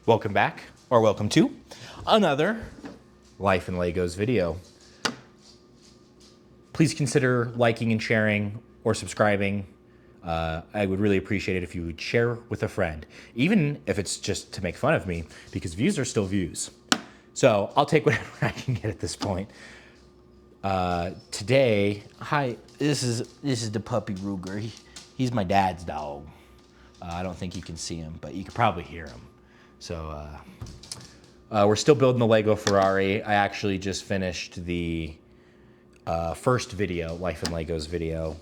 Welcome back, or welcome to another Life in Legos video. Please consider liking and sharing or subscribing. I would really appreciate it if you would share with a friend, even if it's just to make fun of me, because views are still views. So I'll take whatever I can get at this point. Today, hi, this is the puppy Ruger. He's my dad's dog. I don't think you can see him, but you can probably hear him. So we're still building the Lego Ferrari. I actually just finished the first video, Life in Legos video,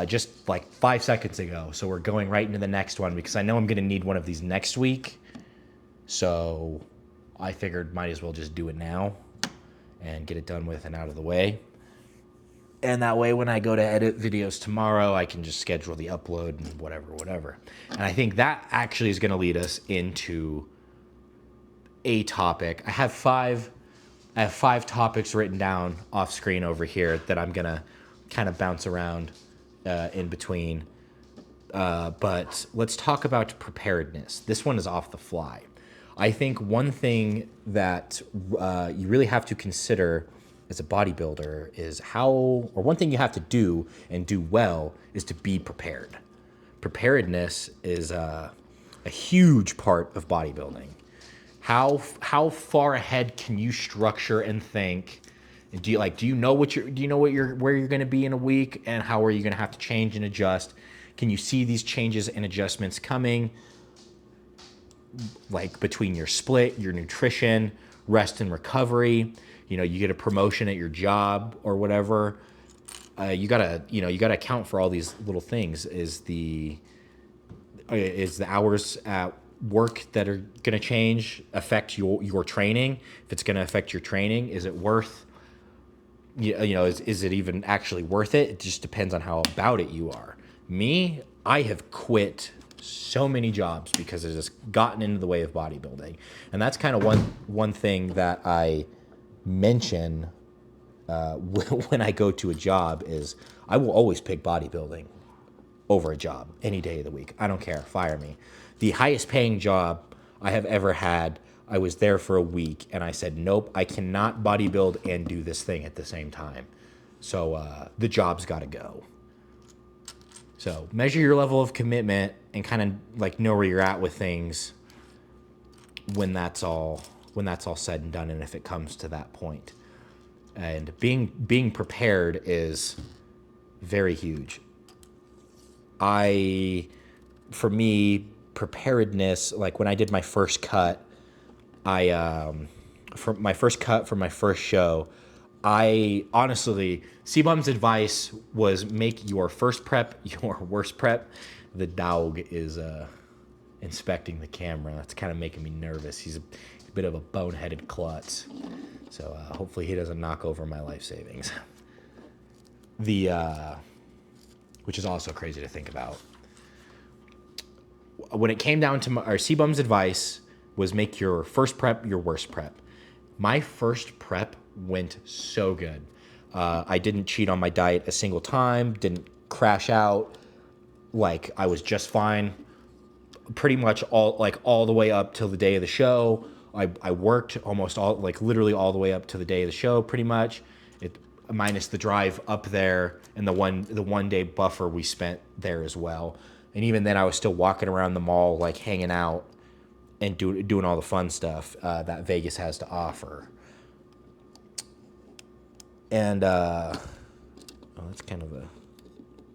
just like 5 seconds ago. So we're going right into the next one because I know I'm going to need one of these next week. So I figured might as well just do it now and get it done with and out of the way. And that way, when I go to edit videos tomorrow, I can just schedule the upload and whatever. And I think that actually is going to lead us into a topic. I have five topics written down off screen over here that I'm going to kind of bounce around in between. But let's talk about preparedness. This one is off the fly. I think one thing that you really have to consider as a bodybuilder is one thing you have to do and do well is to be prepared. Preparedness is a huge part of bodybuilding. How far ahead can you structure and think? Do you know where you're going to be in a week, and how are you going to have to change and adjust? Can you see these changes and adjustments coming? Like between your split, your nutrition, rest and recovery. You get a promotion at your job or whatever. You gotta account for all these little things. Is the hours at work that are gonna change affect your training? If it's gonna affect your training, is it worth? Is it even actually worth it? It just depends on how about it you are. Me, I have quit so many jobs because it has gotten into the way of bodybuilding, and that's kind of one thing that I mention when I go to a job is I will always pick bodybuilding over a job any day of the week. I don't care. Fire me. The highest paying job I have ever had, I was there for a week and I said, nope, I cannot bodybuild and do this thing at the same time. So the job's got to go. So measure your level of commitment and kind of like know where you're at with things when that's all said and done, and if it comes to that point. And being prepared is very huge. For me, preparedness, like when I did my first cut, for my first show, I honestly, C-Bum's advice was make your first prep your worst prep. The dog is inspecting the camera. That's kind of making me nervous. He's a bit of a boneheaded klutz. So hopefully he doesn't knock over my life savings. Which is also crazy to think about. When it came down to our C-Bum's advice was make your first prep your worst prep. My first prep went so good. I didn't cheat on my diet a single time, didn't crash out. Like I was just fine. Pretty much all the way up till the day of the show. I worked literally all the way up to the day of the show, pretty much. Minus the drive up there and the one day buffer we spent there as well. And even then, I was still walking around the mall, like hanging out and doing all the fun stuff that Vegas has to offer. And that's kind of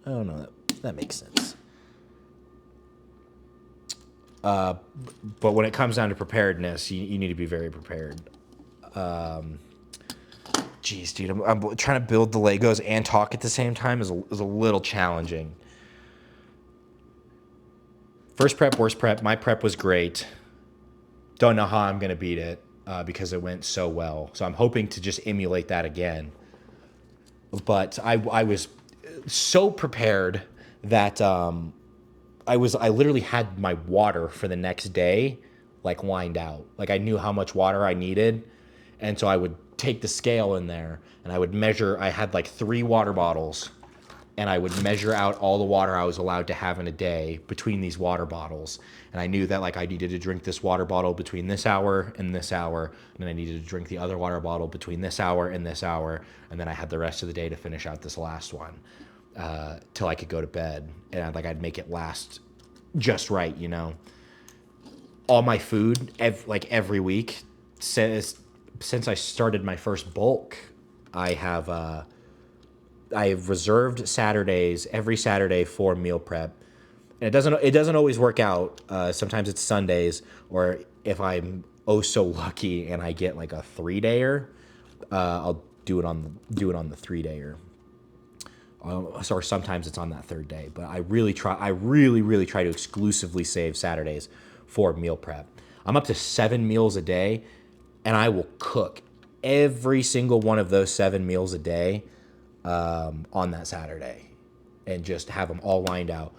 I don't know, that makes sense. But when it comes down to preparedness, you need to be very prepared. Geez, dude, I'm trying to build the Legos and talk at the same time is a little challenging. First prep, worst prep. My prep was great. Don't know how I'm going to beat it because it went so well. So I'm hoping to just emulate that again. But I was so prepared that I literally had my water for the next day like lined out. Like I knew how much water I needed. And so I would take the scale in there and I would measure. I had like 3 water bottles and I would measure out all the water I was allowed to have in a day between these water bottles. And I knew that like I needed to drink this water bottle between this hour and this hour, and then I needed to drink the other water bottle between this hour and this hour, and then I had the rest of the day to finish out this last one till I could go to bed. And I'd make it last just right, you know. All my food, every week, since I started my first bulk, I have reserved Saturdays every Saturday for meal prep. And it doesn't always work out. Sometimes it's Sundays, or if I'm oh so lucky and I get like a 3-dayer, I'll do it on the 3-dayer. Or sometimes it's on that third day. But I really try to exclusively save Saturdays for meal prep. I'm up to 7 meals a day, and I will cook every single one of those 7 meals a day on that Saturday, and just have them all lined out.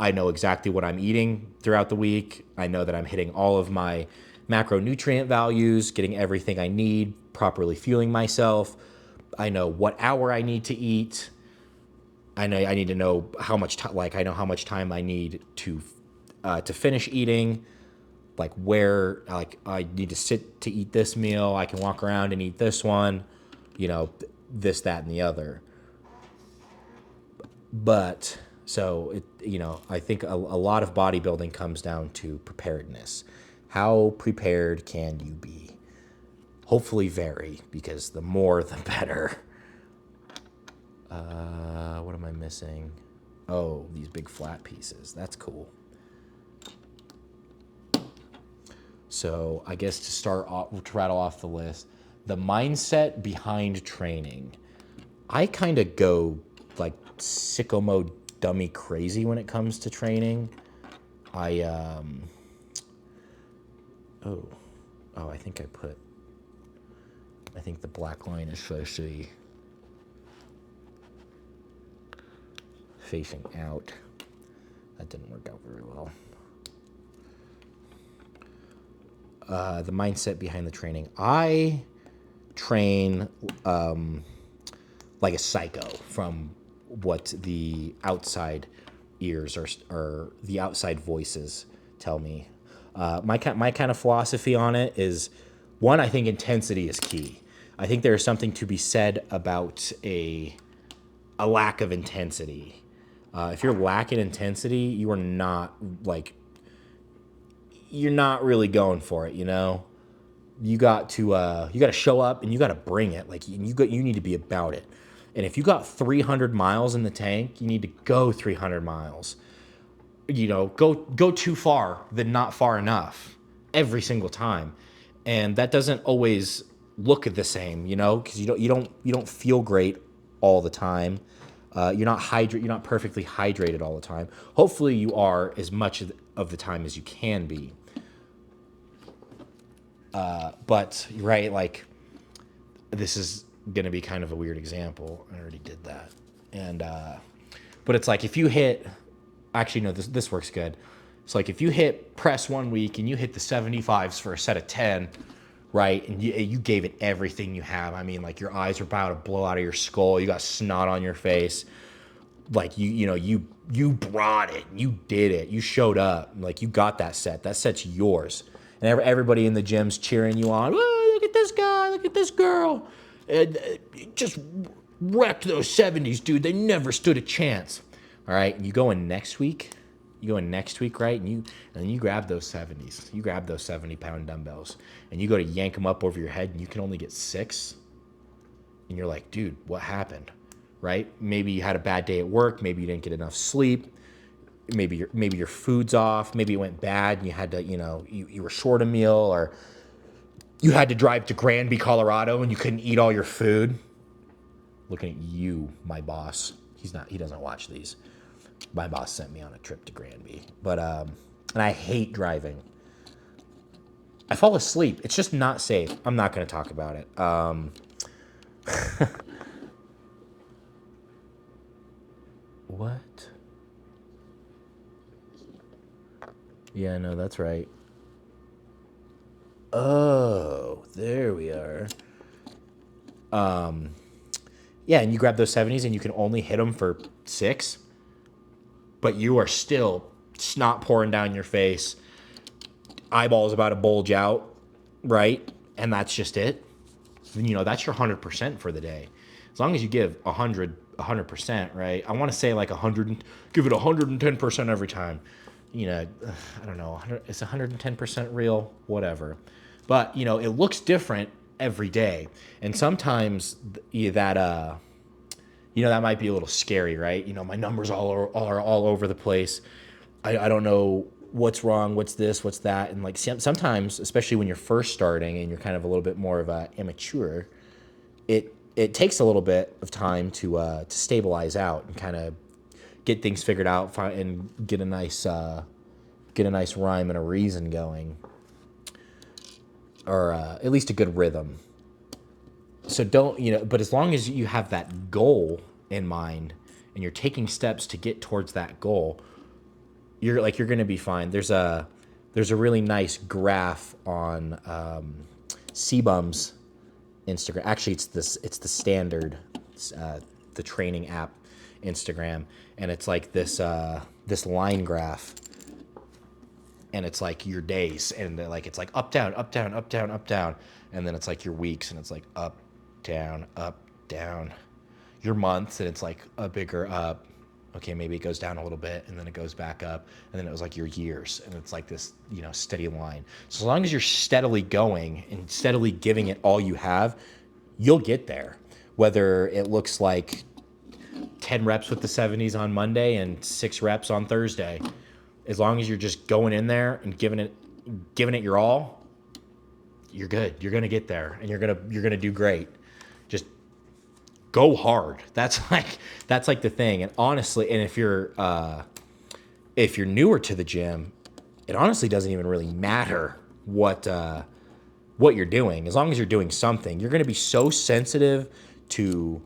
I know exactly what I'm eating throughout the week. I know that I'm hitting all of my macronutrient values, getting everything I need, properly fueling myself. I know what hour I need to eat. I need to know how much time. Like, I know how much time I need to finish eating. Like, where, like, I need to sit to eat this meal. I can walk around and eat this one. You know, this, that, and the other. But so I think a lot of bodybuilding comes down to preparedness. How prepared can you be? Hopefully very, because the more the better. What am I missing? Oh, these big flat pieces. That's cool. So I guess to rattle off the list, the mindset behind training. I kind of go like sicko mode dummy crazy when it comes to training. I think the black line is supposed to be facing out. That didn't work out very well. The mindset behind the training. I train like a psycho from what the outside ears or the outside voices tell me. My kind of philosophy on it is, one, I think intensity is key. I think there is something to be said about a lack of intensity. If you're lacking intensity, you're not really going for it, you know? You got to show up and you got to bring it. Like, you need to be about it. And if you got 300 miles in the tank, you need to go 300 miles. You know, go too far than not far enough every single time. And that doesn't always look the same, you know, because you don't feel great all the time. You're not perfectly hydrated all the time. Hopefully you are as much of the time as you can be. But right, like, this is gonna be kind of a weird example. I already did that. And but it's like, if you hit, actually no, this works good. It's like, if you hit press 1 week and you hit the 75s for a set of 10, right, and you gave it everything you have. I mean, like, your eyes are about to blow out of your skull. You got snot on your face. Like, you brought it. You did it. You showed up. Like, you got that set. That set's yours. And everybody in the gym's cheering you on. Oh, look at this guy. Look at this girl. Just wrecked those 70s, dude. They never stood a chance. All right, and you go in next week. Right? And then you grab those 70s. You grab those 70-pound dumbbells, and you go to yank them up over your head, and you can only get 6. And you're like, dude, what happened? Right? Maybe you had a bad day at work. Maybe you didn't get enough sleep. Maybe your food's off. Maybe it went bad, and you had to, you were short a meal, or you had to drive to Granby, Colorado, and you couldn't eat all your food. Looking at you, my boss. He doesn't watch these. My boss sent me on a trip to Granby. But, and I hate driving. I fall asleep. It's just not safe. I'm not going to talk about it. What? Yeah, no, that's right. Oh, there we are. Yeah, and you grab those 70s and you can only hit them for 6, but you are still snot pouring down your face, eyeballs about to bulge out, right? And that's just it. That's your 100% for the day. As long as you give 100%, right? I want to say like 100, give it 110% every time. I don't know, it's 110% real, whatever. But, it looks different every day. And sometimes that might be a little scary, right? My numbers are all over the place. I don't know what's wrong, what's this, what's that. And like sometimes, especially when you're first starting and you're kind of a little bit more of a immature, it takes a little bit of time to stabilize out and kind of get things figured out and get a nice rhyme and a reason going, or at least a good rhythm. So but as long as you have that goal in mind and you're taking steps to get towards that goal, you're going to be fine. There's a really nice graph on CBum's Instagram. Actually, it's the standard, the training app Instagram, and it's like this line graph, and it's like your days, and like it's like up down up down up down up down, and then it's like your weeks, and it's like up down up down, your months, and it's like a bigger up. Okay, maybe it goes down a little bit, and then it goes back up, and then it was like your years, and it's like this, steady line. So as long as you're steadily going and steadily giving it all you have, you'll get there. Whether it looks like 10 reps with the 70s on Monday and 6 reps on Thursday, as long as you're just going in there and giving it your all, you're good. You're gonna get there, and you're gonna do great. Just go hard. That's like the thing. And honestly, and if you're newer to the gym, it honestly doesn't even really matter what you're doing. As long as you're doing something, you're going to be so sensitive to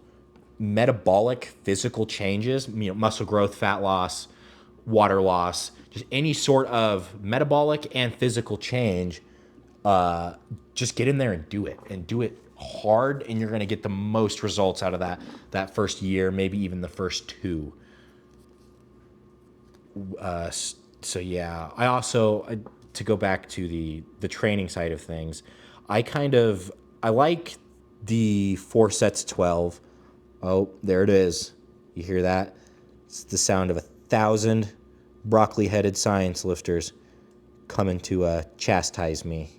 metabolic physical changes, muscle growth, fat loss, water loss, just any sort of metabolic and physical change. Just get in there and do it hard, and you're going to get the most results out of that first year, maybe even the first 2. So yeah, I also, to go back to the training side of things, I like the 4 sets 12. Oh, there it is. You hear that? It's the sound of 1,000 broccoli-headed science lifters coming to chastise me,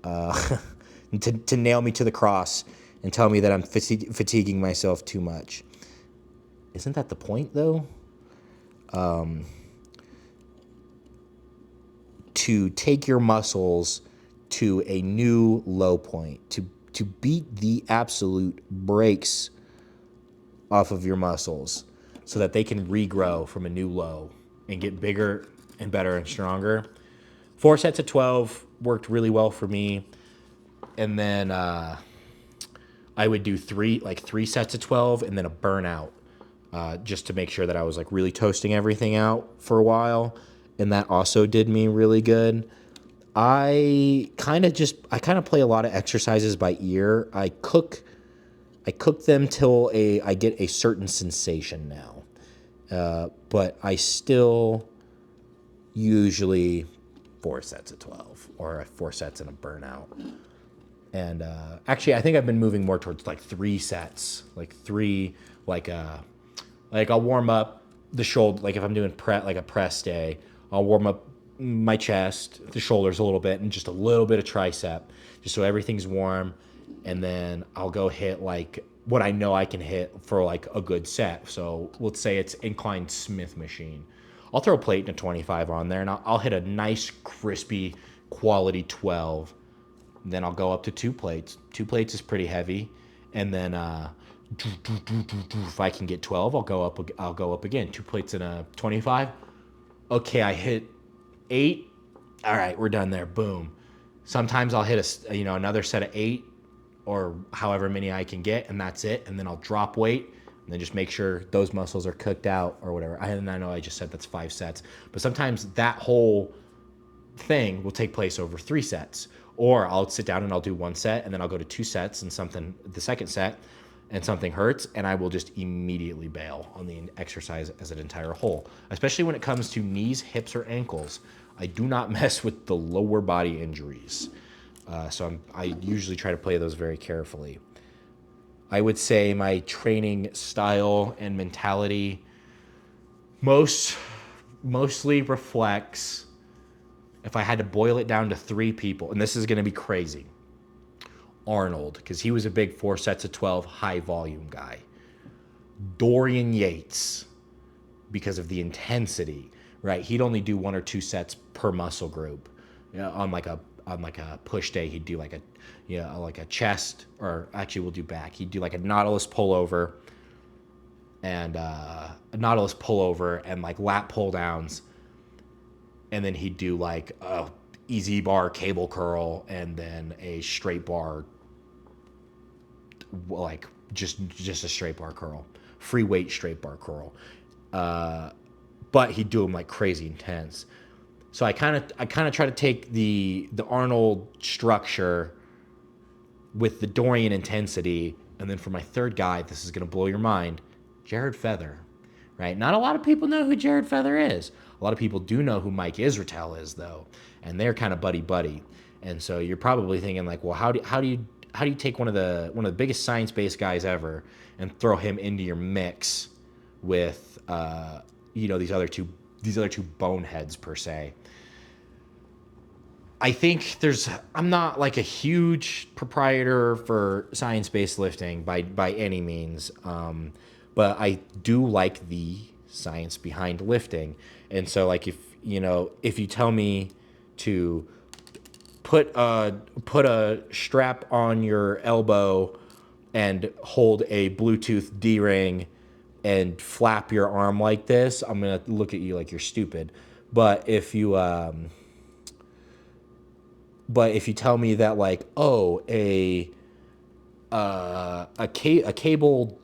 to nail me to the cross and tell me that I'm fatiguing myself too much. Isn't that the point, though? To take your muscles to a new low point, to beat the absolute brakes off of your muscles so that they can regrow from a new low and get bigger and better and stronger. 4 sets of 12 worked really well for me. And then I would do 3 sets of 12 and then a burnout, just to make sure that I was like really toasting everything out for a while. And that also did me really good. I kind of play a lot of exercises by ear. I cook them till I get a certain sensation now. But I still usually 4 sets of 12 or 4 sets and a burnout. And actually, I think I've been moving more towards like 3 sets, like 3, like I'll warm up the shoulder. Like if I'm doing a press day, I'll warm up my chest, the shoulders a little bit, and just a little bit of tricep, just so everything's warm. And then I'll go hit like what I know I can hit for like a good set. So let's say it's inclined Smith machine. I'll throw a plate and a 25 on there, and I'll hit a nice crispy quality 12. Then I'll go up to 2 plates. 2 plates is pretty heavy, and then if I can get 12, I'll go up again. 2 plates and a 25. Okay, I hit 8. All right, we're done there. Boom. Sometimes I'll hit another set of 8 or however many I can get, and that's it. And then I'll drop weight and then just make sure those muscles are cooked out or whatever. And I know I just said that's 5 sets, but sometimes that whole thing will take place over 3 sets. Or I'll sit down and I'll do 1 set, and then I'll go to 2 sets and something the second set. and something hurts, and I will just immediately bail on the exercise as an entire whole, especially when it comes to knees, hips, or ankles. I do not mess with the lower body injuries. I usually try to play those very carefully. I would say my training style and mentality mostly reflects, if I had to boil it down to three people, and this is going to be crazy, Arnold, because he was a big 4 sets of 12 high volume guy. Dorian Yates, because of the intensity, right? He'd only do 1 or 2 sets per muscle group. On like a push day, he'd do like a chest, or actually we'll do back. He'd do like a Nautilus pullover and like lat pull downs, and then he'd do like a easy bar cable curl and then a straight bar, like just a straight bar curl, free weight straight bar curl. But he'd do them like crazy intense. So I kind of try to take the Arnold structure with the Dorian intensity, and then for my third guy, this is gonna blow your mind, Jared Feather, right? Not a lot of people know who Jared Feather is. A lot of people do know who Mike Israetel is, though, and they're kind of buddy. And so you're probably thinking like, well, how do you take one of the biggest science-based guys ever and throw him into your mix with these other two boneheads per se? I think I'm not like a huge proprietor for science-based lifting by any means, but I do like the science behind lifting. And so like if you tell me to put a strap on your elbow and hold a Bluetooth D-ring and flap your arm like this, I'm gonna look at you like you're stupid. But if you tell me that like, oh, a cable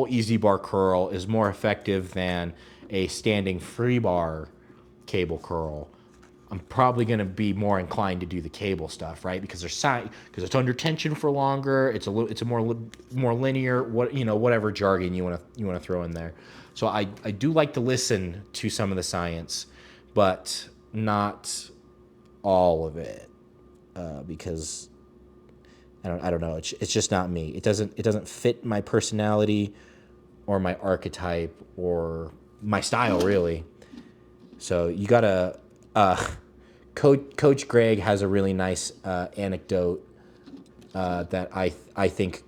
easy bar curl is more effective than a standing free bar cable curl, I'm probably going to be more inclined to do the cable stuff, right? Because because it's under tension for longer. It's a more linear, whatever jargon you want to throw in there. So I do like to listen to some of the science, but not all of it, because I don't know. It's just not me. It doesn't fit my personality or my archetype or my style really. So you gotta. Coach Greg has a really nice anecdote that I think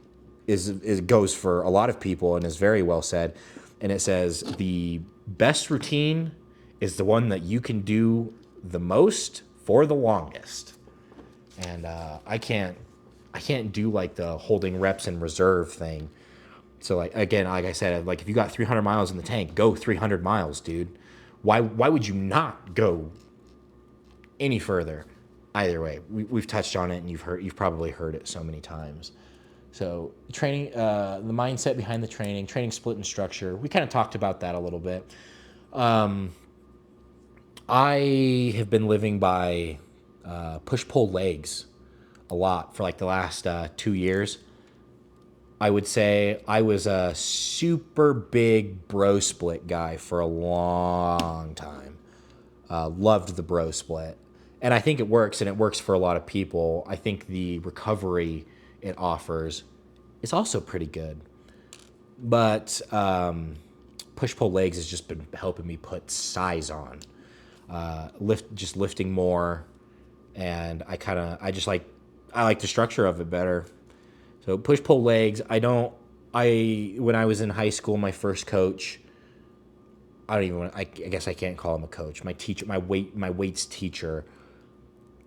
goes for a lot of people and is very well said. And it says the best routine is the one that you can do the most for the longest. And I can't do like the holding reps in reserve thing. So like again, like I said, like if you got 300 miles in the tank, go 300 miles, dude. Why would you not go any further? Either way, we've touched on it, and you've probably heard it so many times. So training, the mindset behind the training split and structure. We kind of talked about that a little bit. I have been living by push-pull legs a lot for like the last 2 years. I would say I was a super big bro split guy for a long time. Loved the bro split. And I think it works, and it works for a lot of people. I think the recovery it offers is also pretty good. But push-pull legs has just been helping me put size on. Lifting more, and I like the structure of it better. So push-pull legs, when I was in high school, my first coach, I guess I can't call him a coach. My teacher, my weights teacher,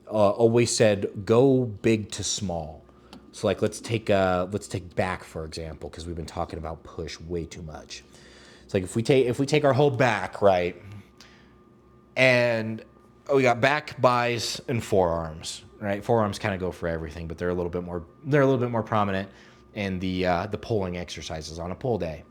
always said, go big to small. So like, let's take back, for example, because we've been talking about push way too much. It's like if we take our whole back, right, and we got back, buys, and forearms, right? Forearms kind of go for everything, but they're a little bit more prominent in the pulling exercises on a pull day.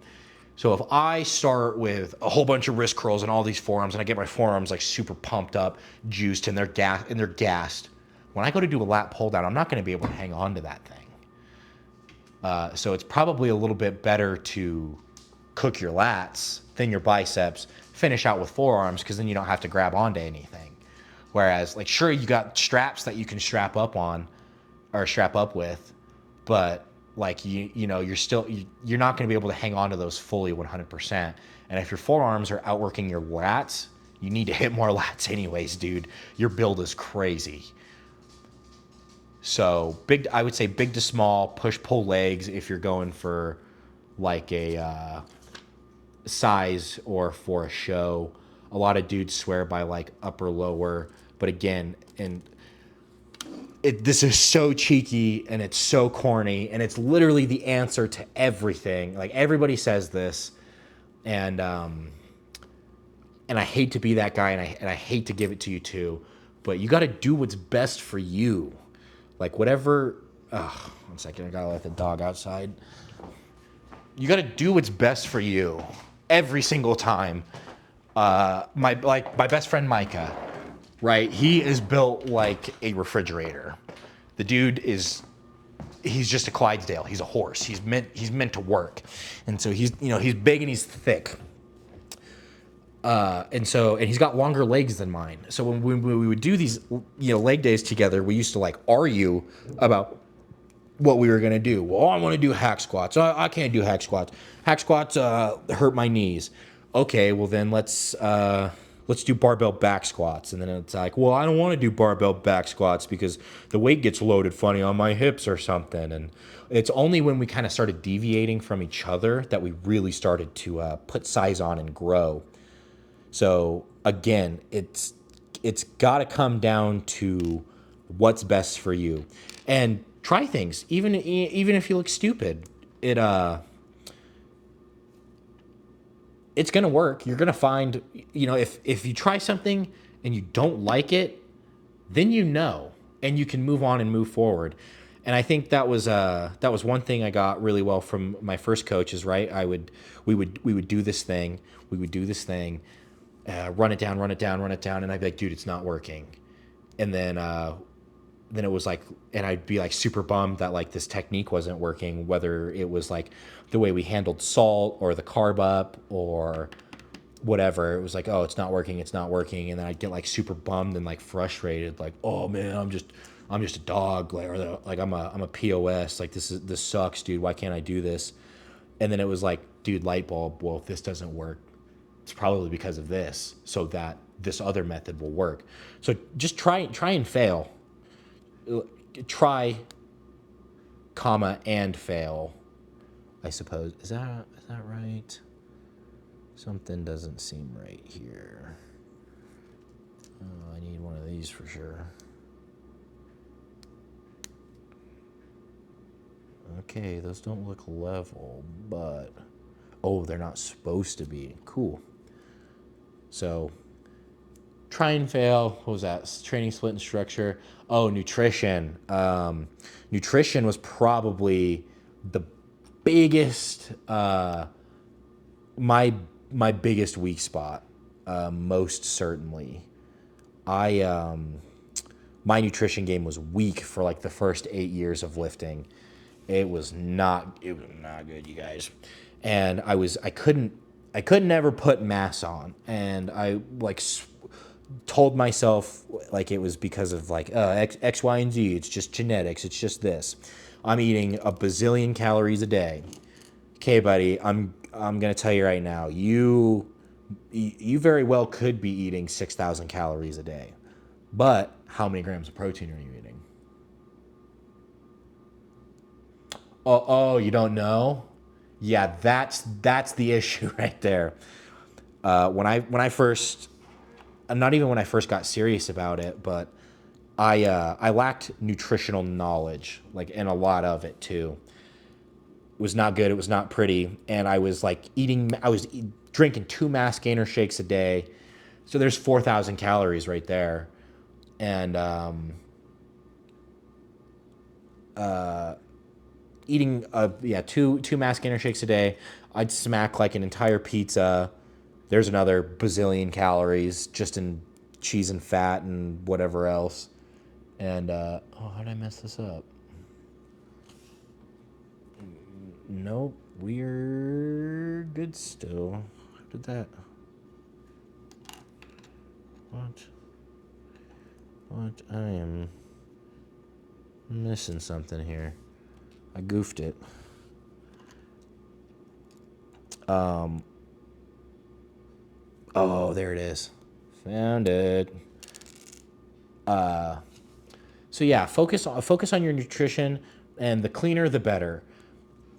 So if I start with a whole bunch of wrist curls and all these forearms, and I get my forearms like super pumped up, juiced, and they're gassed, when I go to do a lat pull down, I'm not going to be able to hang on to that thing. So it's probably a little bit better to cook your lats, thin your biceps, finish out with forearms, because then you don't have to grab onto anything. Whereas, like, sure, you got straps that you can strap up on or strap up with, but like you know, you're not going to be able to hang on to those fully 100%. And if your forearms are outworking your lats, you need to hit more lats anyways, dude. Your build is crazy. So big, I would say big to small, push pull legs if you're going for like a size or for a show. A lot of dudes swear by like upper lower, but again, and this is so cheeky and it's so corny and it's literally the answer to everything. Like everybody says this, and I hate to be that guy, and I hate to give it to you too, but you got to do what's best for you. Like whatever. One second, I gotta let the dog outside. You got to do what's best for you every single time. My best friend Micah, right? He is built like a refrigerator. The dude he's just a Clydesdale. He's a horse. He's meant to work. And so he's big and he's thick. And he's got longer legs than mine. So when we would do these leg days together, we used to like argue about what we were gonna do. Well, I want to do hack squats. I can't do hack squats. Hack squats hurt my knees. Okay, well then let's do barbell back squats. And then it's like, well, I don't want to do barbell back squats because the weight gets loaded funny on my hips or something. And it's only when we kind of started deviating from each other that we really started to put size on and grow. So again, it's got to come down to what's best for you, and try things. Even if you look stupid, it's gonna work. You're gonna find, if you try something and you don't like it, then and you can move on and move forward. And I think that was one thing I got really well from my first coaches. Right, we would do this thing, run it down, and I'd be like, dude, it's not working. And then it was like, and I'd be like super bummed that like this technique wasn't working, whether it was like the way we handled salt or the carb up or whatever. It was like, oh, it's not working. And then I'd get like super bummed and like frustrated, like, oh man, I'm just a dog, like I'm a POS. Like this sucks, dude. Why can't I do this? And then it was like, dude, light bulb. Well, if this doesn't work, it's probably because of this, so that this other method will work. So just try and fail. Try, comma, and fail, I suppose. Is that right? Something doesn't seem right here. Oh, I need one of these for sure. Okay, those don't look level, but oh, they're not supposed to be. Cool. So try and fail. What was that? Training, split, and structure. Oh, nutrition. Nutrition was probably the biggest, my biggest weak spot. Most certainly. My nutrition game was weak for like the first 8 years of lifting. It was not good, you guys. And I couldn't ever put mass on, and I like told myself like it was because of like X, Y, and Z. It's just genetics. It's just this. I'm eating a bazillion calories a day. Okay, buddy. I'm gonna tell you right now. You very well could be eating 6,000 calories a day, but how many grams of protein are you eating? Oh, you don't know? Yeah, that's the issue right there. When I first, not even when I first got serious about it, but I lacked nutritional knowledge, like, and a lot of it too. It was not good. It was not pretty, and I was like drinking 2 mass gainer shakes a day, so there's 4,000 calories right there, and eating two mass gainer shakes a day. I'd smack like an entire pizza. There's another bazillion calories just in cheese and fat and whatever else. And how did I mess this up? Nope, we're good still. How did that? What? What? I am missing something here. I goofed it. Oh, there it is. Found it. So yeah, focus on your nutrition, and the cleaner the better.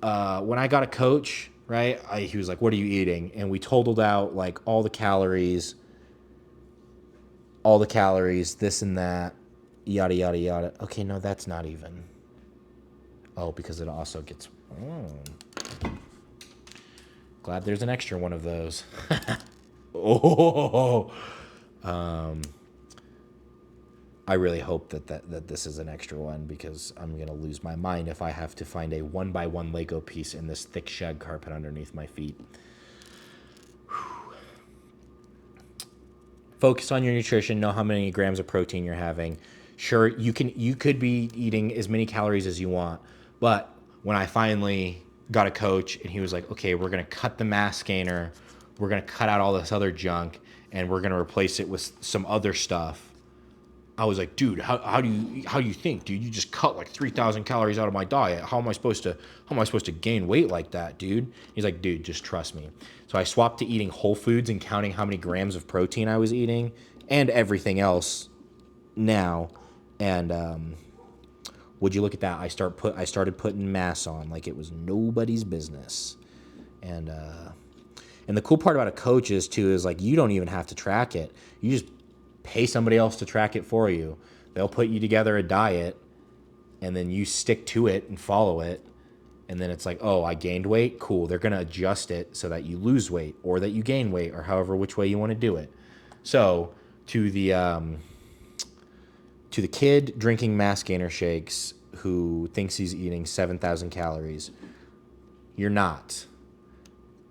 When I got a coach, right, he was like, "What are you eating?" And we totaled out like all the calories, this and that, yada yada yada. Okay, no, that's not even. Oh, because it also gets. Oh, glad there's an extra one of those. Oh, I really hope that this is an extra one because I'm gonna lose my mind if I have to find a 1x1 Lego piece in this thick shag carpet underneath my feet. Focus on your nutrition. Know how many grams of protein you're having. Sure, you could be eating as many calories as you want, but when I finally got a coach and he was like, "Okay, we're gonna cut the mass gainer, we're gonna cut out all this other junk, and we're gonna replace it with some other stuff." I was like, dude, how do you think, dude? You just cut like 3,000 calories out of my diet. How am I supposed to gain weight like that, dude? He's like, dude, just trust me. So I swapped to eating whole foods and counting how many grams of protein I was eating and everything else now. And would you look at that? I started putting mass on like it was nobody's business. And and the cool part about a coach is like you don't even have to track it. You just pay somebody else to track it for you. They'll put you together a diet and then you stick to it and follow it. And then it's like, oh, I gained weight. Cool. They're going to adjust it so that you lose weight or that you gain weight or however which way you want to do it. So to the kid drinking mass gainer shakes who thinks he's eating 7,000 calories, you're not.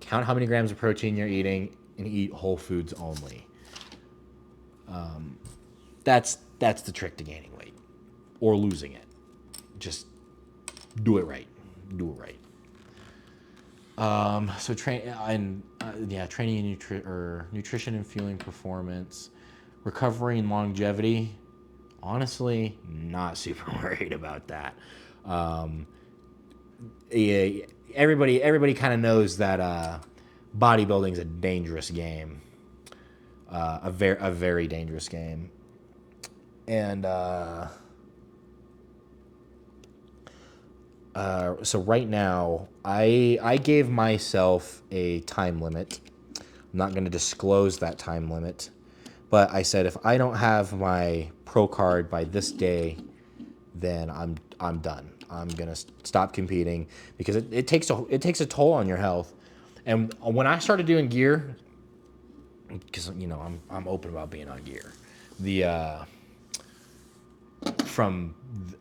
Count how many grams of protein you're eating and eat whole foods only. That's the trick to gaining weight or losing it. Just do it right. Do it right. So training and nutrition and fueling performance, recovery and longevity. Honestly, not super worried about that. Yeah, everybody kind of knows that bodybuilding is a dangerous game, a very dangerous game, and so right now I gave myself a time limit. I'm not going to disclose that time limit, but I said if I don't have my pro card by this day, then I'm done. I'm gonna stop competing because it takes a toll on your health. And when I started doing gear, because I'm open about being on gear, the from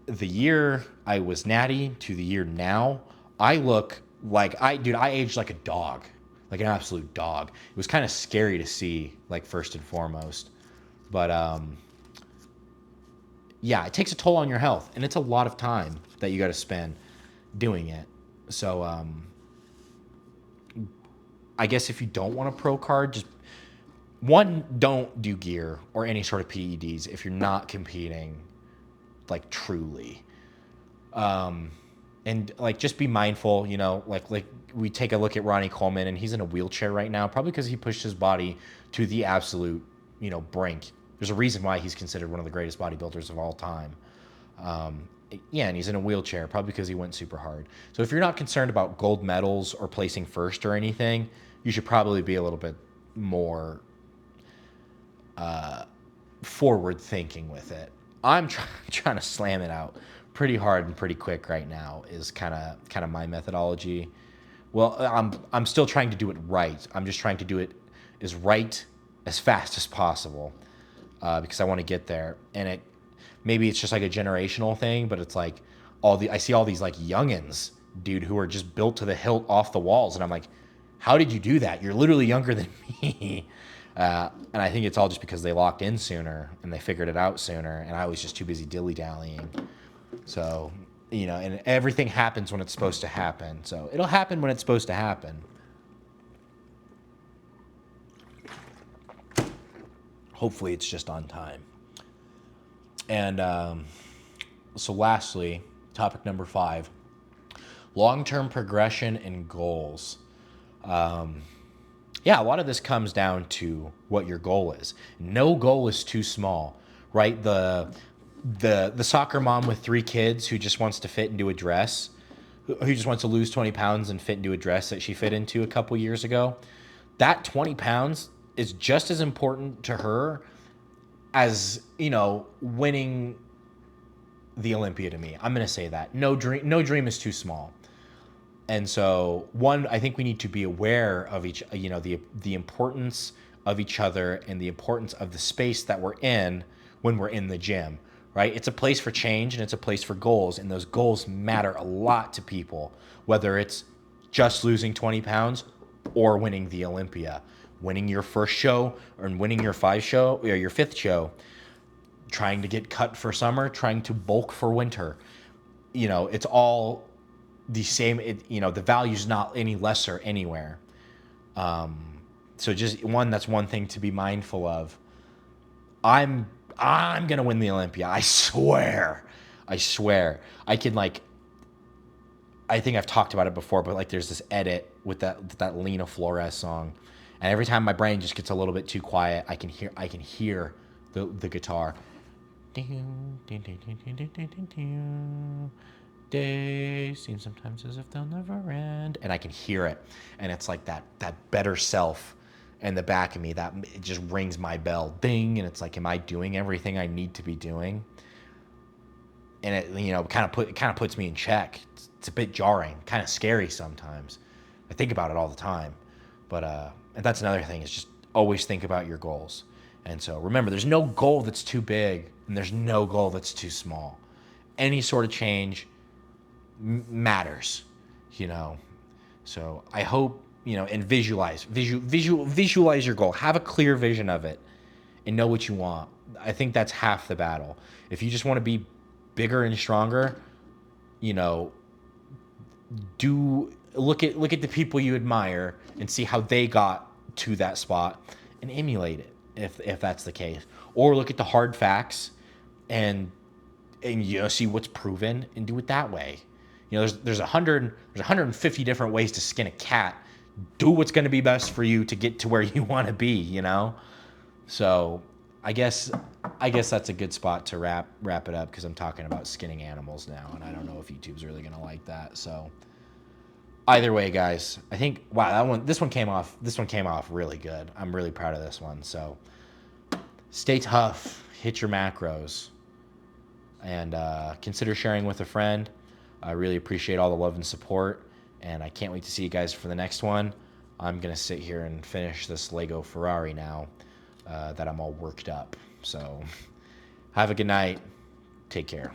the year I was natty to the year now, I look like I aged like a dog, like an absolute dog. It was kind of scary to see, like first and foremost, but yeah, it takes a toll on your health, and it's a lot of time that you got to spend doing it. So I guess if you don't want a pro card, just don't do gear or any sort of PEDs if you're not competing, like truly. And like just be mindful, like we take a look at Ronnie Coleman, and he's in a wheelchair right now, probably because he pushed his body to the absolute, brink. There's a reason why he's considered one of the greatest bodybuilders of all time. Yeah, and he's in a wheelchair, probably because he went super hard. So if you're not concerned about gold medals or placing first or anything, you should probably be a little bit more forward thinking with it. I'm trying to slam it out pretty hard and pretty quick right now is kind of my methodology. Well, I'm still trying to do it right. I'm just trying to do it as right as fast as possible because I want to get there. And maybe it's just like a generational thing, but it's like I see all these like youngins, dude, who are just built to the hilt off the walls, and I'm like, how did you do that? You're literally younger than me. And I think it's all just because they locked in sooner and they figured it out sooner, and I was just too busy dilly dallying. So and everything happens when it's supposed to happen. So it'll happen when it's supposed to happen. Hopefully it's just on time. And so lastly, topic number 5, long-term progression and goals. Yeah, a lot of this comes down to what your goal is. No goal is too small, right? The soccer mom with 3 kids who just wants to fit into a dress, who just wants to lose 20 pounds and fit into a dress that she fit into a couple years ago, that 20 pounds is just as important to her as, winning the Olympia to me. I'm going to say that. No dream is too small. And so, one, I think we need to be aware of the importance of each other and the importance of the space that we're in when we're in the gym, right? It's a place for change and it's a place for goals, and those goals matter a lot to people, whether it's just losing 20 pounds or winning the Olympia, winning your first show or winning your 5th show, trying to get cut for summer, trying to bulk for winter. It's all the same. The value's not any lesser anywhere. So just that's one thing to be mindful of. I'm gonna win the Olympia. I swear. I can I think I've talked about it before, but there's this edit with that Lena Flores song, and every time my brain just gets a little bit too quiet, I can hear the guitar. Days seem sometimes as if they'll never end, and I can hear it, and it's like that better self in the back of me that it just rings my bell, ding, and it's like, am I doing everything I need to be doing? And it kind of puts me in check. It's a bit jarring, kind of scary sometimes. I think about it all the time, but and that's another thing, is just always think about your goals. And so remember, there's no goal that's too big, and there's no goal that's too small. Any sort of change matters, So I hope, and visualize your goal. Have a clear vision of it, and know what you want. I think that's half the battle. If you just want to be bigger and stronger, look at the people you admire and see how they got to that spot and emulate it if that's the case. Or look at the hard facts and see what's proven and do it that way. There's 150 different ways to skin a cat. Do what's going to be best for you to get to where you want to be, So I guess that's a good spot to wrap it up, because I'm talking about skinning animals now, and I don't know if YouTube's really going to like that. So either way, guys, I think, wow, this one came off really good. I'm really proud of this one. So stay tough, hit your macros, and consider sharing with a friend. I really appreciate all the love and support, and I can't wait to see you guys for the next one. I'm going to sit here and finish this Lego Ferrari now that I'm all worked up. So have a good night. Take care.